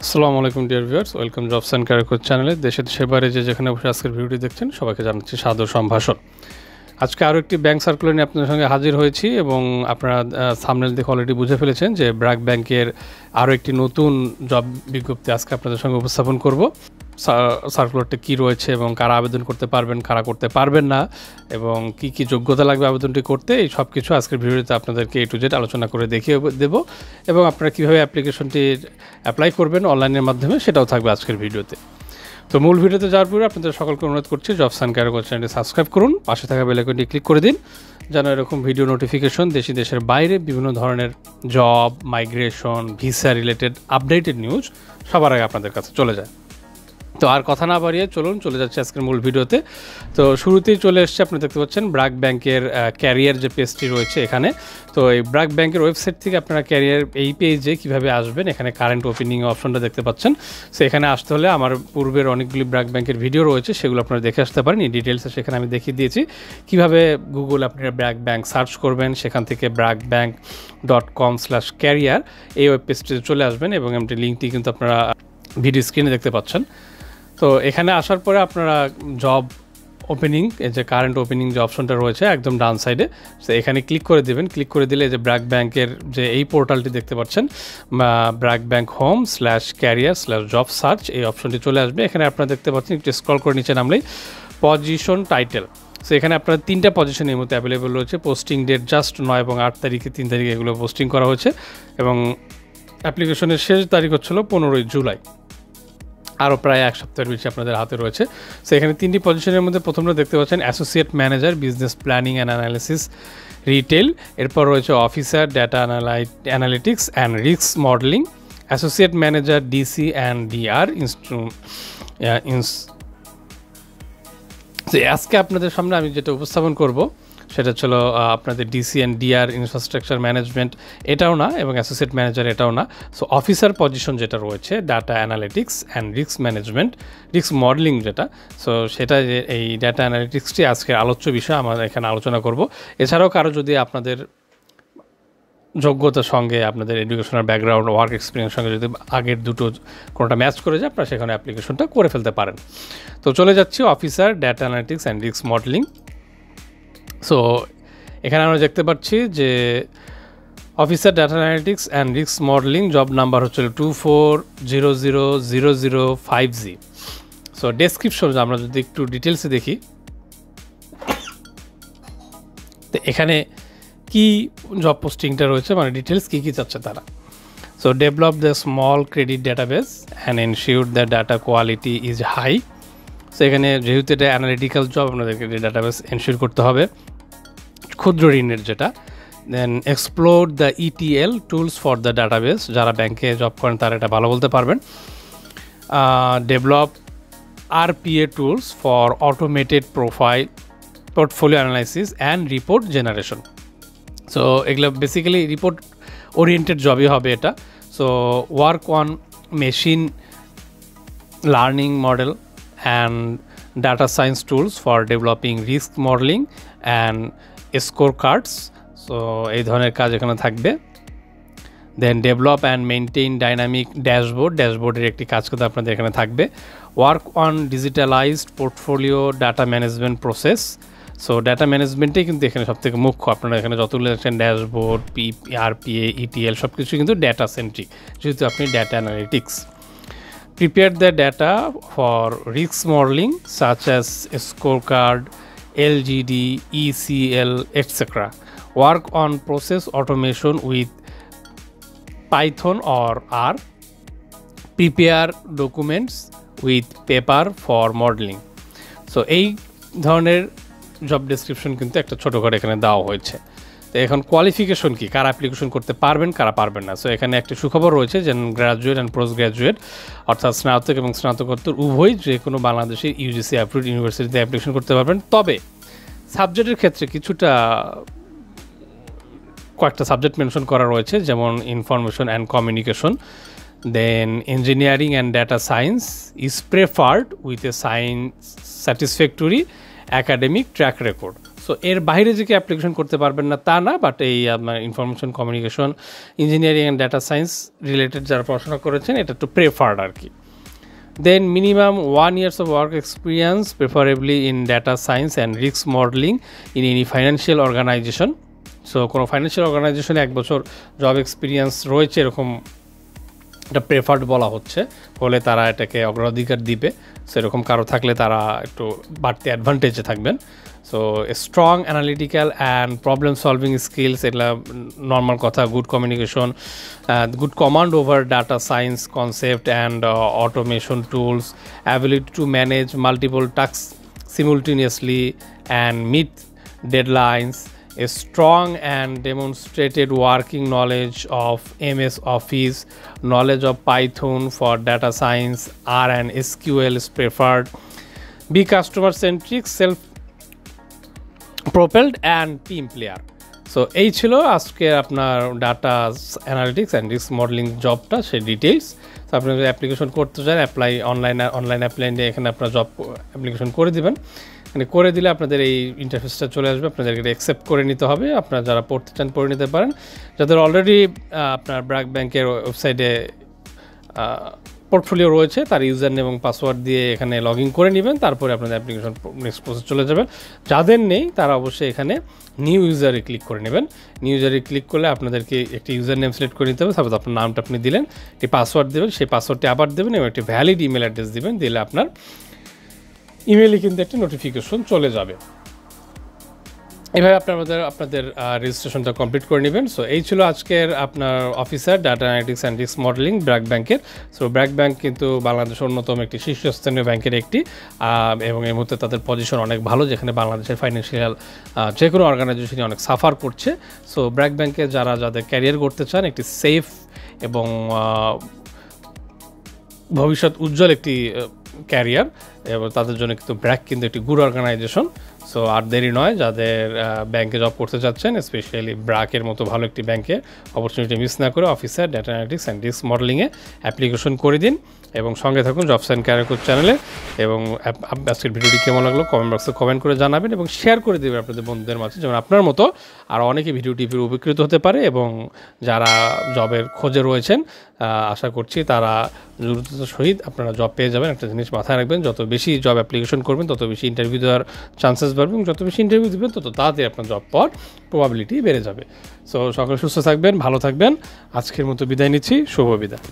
আসসালামু আলাইকুম dear viewers, welcome jobs and career coach চ্যানেলে। দেশের বাইরে যেখানে বসে আজকের ভিডিওটি দেখছেন সবাইকে জানাচ্ছি সাদর সম্ভাষণ। আজকে আরও একটি ব্যাংক সার্কুলার নিয়ে আপনাদের সঙ্গে হাজির হয়েছি এবং আপনারা থাম্বনেল দেখে অলরেডি বুঝে ফেলেছেন যে ব্র্যাক ব্যাংকের আরও একটি নতুন জব বিজ্ঞপ্তি আজকে আপনাদের সঙ্গে উপস্থাপন করব। সার্কুলারটা কী রয়েছে এবং কারা আবেদন করতে পারবেন, কারা করতে পারবেন না এবং কি কি যোগ্যতা লাগবে আবেদনটি করতে, এই সব কিছু আজকের ভিডিওতে আপনাদেরকে A to Z আলোচনা করে দেখিয়ে দেব এবং আপনারা কীভাবে অ্যাপ্লিকেশনটি অ্যাপ্লাই করবেন অনলাইনের মাধ্যমে সেটাও থাকবে আজকের ভিডিওতে। তো মূল ভিডিওতে যাওয়ার পরে আপনাদের সকলকে অনুরোধ করছি জবস অ্যান্ড ক্যারিয়ার কোচ চ্যানেলটি সাবস্ক্রাইব করুন, পাশে থাকা বেল আইকনটি ক্লিক করে দিন যেন এরকম ভিডিও নোটিফিকেশন দেশের বাইরে বিভিন্ন ধরনের job, migration, visa related updated news সবার আগে আপনাদের কাছে চলে যায়। তো আর কথা না বাড়িয়ে চলে যাচ্ছে আজকের মূল ভিডিওতে। তো শুরুতেই চলে এসছে, আপনি দেখতে পাচ্ছেন ব্র্যাক ব্যাংকের ক্যারিয়ার যে পেজটি রয়েছে এখানে। তো এই ব্র্যাক ব্যাংকের ওয়েবসাইট থেকে আপনারা ক্যারিয়ার এই পেজে কীভাবে আসবেন, এখানে কারেন্ট ওপেনিং অপশনটা দেখতে পাচ্ছেন। সো এখানে আসতে হলে আমার পূর্বের অনেকগুলি ব্র্যাক ব্যাংকের ভিডিও রয়েছে, সেগুলো আপনারা দেখে আসতে পারেন। এই ডিটেলসে সেখানে আমি দেখিয়ে দিয়েছি কীভাবে গুগল আপনারা ব্র্যাক ব্যাংক সার্চ করবেন, সেখান থেকে brackbank.com/career এই ওয়েব পেজটিতে চলে আসবেন এবং এমটি লিঙ্কটি কিন্তু আপনারা ভিডিও স্ক্রিনে দেখতে পাচ্ছেন। তো এখানে আসার পরে আপনারা জব ওপেনিং, এই যে কারেন্ট ওপেনিং যে অপশনটা রয়েছে একদম ডান সাইডে, তো এখানে ক্লিক করে দেবেন। ক্লিক করে দিলে যে ব্র্যাক ব্যাংকের যে এই পোর্টালটি দেখতে পাচ্ছেন, brackbank.home/career/job search এই অপশনটি চলে আসবে। এখানে আপনারা দেখতে পাচ্ছেন, একটু স্ক্রল করে নিচে নামলেই পজিশন টাইটেল। সো এখানে আপনার 3টা পজিশন এই মধ্যে অ্যাভেলেবল রয়েছে। পোস্টিং ডেট জাস্ট 9 এবং 8 তারিখে, 3 তারিখে এগুলো পোস্টিং করা হয়েছে এবং অ্যাপ্লিকেশনের শেষ তারিখ হচ্ছিল 15 জুলাই। আরও প্রায় এক সপ্তাহের বেশি আপনাদের হাতে রয়েছে। সো এখানে 3টি পজিশনের মধ্যে প্রথমটা দেখতে পাচ্ছেন associate manager business planning and analysis retail, এরপর রয়েছে officer data analytics and risk modelling, associate manager DC and DR আজকে আপনাদের সামনে আমি যেটা উপস্থাপন করব সেটা ছিল আপনাদের DC and DR infrastructure management এটাও না এবং অ্যাসোসিয়েট ম্যানেজার এটাও না। সো অফিসার পজিশন যেটা রয়েছে data analytics and risk management, risk modelling যেটা, সো সেটা এই ডাটা অ্যানালিটিক্সটি আজকের আলোচ্য বিষয় আমরা এখানে আলোচনা করব। এছাড়াও কারো যদি আপনাদের যোগ্যতার সঙ্গে আপনাদের এডুকেশনাল ব্যাকগ্রাউন্ড, ওয়ার্ক এক্সপিরিয়েন্স সঙ্গে যদি আগের দুটো কোনোটা ম্যাচ করে যায়, আপনারা সেখানে অ্যাপ্লিকেশনটা করে ফেলতে পারেন। তো চলে যাচ্ছি officer data analytics and risk modelling. So এখানে আমরা দেখতে পাচ্ছি যে officer data analytics and risk modelling job number হচ্ছে 24000005G। সো ডেসক্রিপশন আমরা যদি একটু ডিটেলসে দেখি, তো এখানে কি জব পোস্টিংটা রয়েছে, মানে ডিটেলস কী কী চাচ্ছে তারা। So develop the small credit database and ensure the data quality is high. So এখানে যেহেতু এটা অ্যানালিটিক্যাল জব, আপনাদেরকে ডাটাবেস এনশিওর করতে হবে। ক্ষুদ্র ঋণের যেটা, then explore the ETL tools for the database, যারা ব্যাংকে জব করেন তারা এটা ভালো বলতে পারবেন। Develop RPA tools for automated portfolio analysis and report generation. So এগুলো বেসিক্যালি রিপোর্ট ওরিয়েন্টেড জবই হবে এটা। So work on machine learning model and data science tools for developing risk modelling and score cards. So এই ধরনের কাজ এখানে থাকবে। Then develop and maintain dynamic ড্যাশবোর্ডের একটি কাজ করতে আপনাদের এখানে থাকবে। Work on digitalised portfolio data management process. So data ম্যানেজমেন্টেই কিন্তু এখানে সবথেকে মুখ্য। আপনারা এখানে যতগুলো দেখছেন ড্যাশবোর্ড, আরপিএ, ইটিএল সব কিছু কিন্তু ডেটা সেন্ট্রিক, যেহেতু আপনি data analytics. Prepare the data for risk modelling such as scorecard, LGD, ECL, etc. Work on process automation with Python or R. Prepare documents with paper for modeling. So এই ধরনের job description কিন্তু একটা ছোটো করে এখানে দেওয়া হয়েছে। তো এখন কোয়ালিফিকেশন কি, কারা অ্যাপ্লিকেশন করতে পারবেন, কারা পারবেন না। সো এখানে একটা সুখবর রয়েছে যে গ্র্যাজুয়েট অ্যান্ড পোস্ট গ্র্যাজুয়েট, অর্থাৎ স্নাতক এবং স্নাতকোত্তর উভয় যে কোনো বাংলাদেশের ইউজিসি অ্যাপ্রুভড ইউনিভার্সিটিতে অ্যাপ্লিকেশন করতে পারবেন। তবে সাবজেক্টের ক্ষেত্রে কয়েকটা সাবজেক্ট মেনশন করা রয়েছে, যেমন information and communication, then engineering and data science is preferred with a science satisfactory academic track record. So so এর বাইরে যে কি অ্যাপ্লিকেশন করতে পারবেন না তা না, বাট এই আপনার information communication engineering and data science related যারা পড়াশোনা করেছেন এটা একটু প্রেফার্ড আর কি। Then minimum 1 years of work experience, preferably in data science and risk modeling in any financial organization. So কোনো ফাইন্যান্সিয়াল অর্গানাইজেশনে 1 বছর জব এক্সপিরিয়েন্স রয়েছে এরকম এটা প্রেফার্ড বলা হচ্ছে, বলে তারা এটাকে অগ্রাধিকার দিবে। সেরকম কারো থাকলে তারা একটু বাড়তি অ্যাডভান্টেজে থাকবেন। So strong analytical and problem solving skills, এগুলা নর্মাল কথা, good communication, good command over data science concept and automation tools, ability to manage multiple task simultaneously and meet deadlines, a strong and demonstrated working knowledge of MS Office, knowledge of Python for data science, R and SQL is preferred, be customer centric, self-propelled and team player. So এই ছিল আজকে আপনার data analytics and risk modelling জবটা, সেই details. তো আপনি যদি application করতে চান অনলাইন অ্যাপ্লাইনে এখানে আপনার জব অ্যাপ্লিকেশন করে দিবেন। মানে করে দিলে আপনাদের এই ইন্টারফেসটা চলে আসবে, আপনাদেরকে এটা অ্যাকসেপ্ট করে নিতে হবে। আপনারা যারা পড়তে চান পড়ে নিতে পারেন, যাদের অলরেডি আপনার ব্র্যাক ব্যাংকের ওয়েবসাইটে পোর্টফোলিও রয়েছে তার ইউজার নেম এবং পাসওয়ার্ড দিয়ে এখানে লগ ইন করে নেবেন, তারপরে আপনাদের অ্যাপ্লিকেশন নেক্সট প্রসেস চলে যাবেন। যাদের নেই তারা অবশ্যই এখানে নিউ ইউজারে ক্লিক করে নেবেন। নিউ ইউজারে ক্লিক করলে আপনাদেরকে একটি ইউজার নেম সিলেক্ট করে নিতে হবে, সাপোজ আপনার নামটা আপনি দিলেন, একটি পাসওয়ার্ড দেবেন, সেই পাসওয়ার্ডটি আবার দেবেন এবং একটি ভ্যালিড ইমেল অ্যাড্রেস দিবেন, দিলে আপনার ইমেলে কিন্তু একটি নোটিফিকেশন চলে যাবে। এভাবে আপনাদের রেজিস্ট্রেশনটা কমপ্লিট করে নেবেন। সো এই ছিল আজকের আপনার officer data analytics and risk modelling BRAC ব্যাংকের। সো ব্র্যাক ব্যাংক কিন্তু বাংলাদেশের অন্যতম একটি শীর্ষস্থানীয় ব্যাংকের একটি, এবং এই মুহূর্তে তাদের পজিশন অনেক ভালো, যেখানে বাংলাদেশের ফাইন্যান্সিয়াল যে কোনো অর্গানাইজেশনই অনেক সাফার করছে। সো ব্র্যাক ব্যাংকে যাদের ক্যারিয়ার করতে চান, একটি সেফ এবং ভবিষ্যৎ উজ্জ্বল একটি ক্যারিয়ার, এবং তাদের জন্য কিন্তু ব্র্যাক কিন্তু একটি গুড অর্গানাইজেশন। সো আর দেরি নয়, যাদের ব্যাংকে জব করতে চাচ্ছেন, স্পেশালি ব্র্যাকের মতো ভালো একটি ব্যাংকে অপরচুনিটি মিস না করে officer data analytics and risk মডেলিংয়ে অ্যাপ্লিকেশন করে দিন এবং সঙ্গে থাকুন জবস অ্যান্ড ক্যারিয়ার কোচ চ্যানেলে। এবং আজকের ভিডিওটি কেমন লাগলো কমেন্ট বক্সে কমেন্ট করে জানাবেন এবং শেয়ার করে দেবেন আপনাদের বন্ধুদের মাঝে, যেমন আপনার মতো আর অনেকে ভিডিওটি উপকৃত হতে পারে। এবং যারা জবের খোঁজে রয়েছেন, আশা করছি তারা দ্রুততার সহিত আপনারা জব পেয়ে যাবেন। একটা জিনিস মাথায় রাখবেন, যত বেশি জব অ্যাপ্লিকেশন করবেন তত বেশি ইন্টারভিউ দেওয়ার চান্সেস বাড়বে, এবং যত বেশি ইন্টারভিউ দেবেন তত তাড়াতাড়ি আপনার জব পাওয়ার প্রবাবিলিটি বেড়ে যাবে। সো সকলে সুস্থ থাকবেন, ভালো থাকবেন। আজকের মতো বিদায় নিচ্ছি, শুভ বিদায়।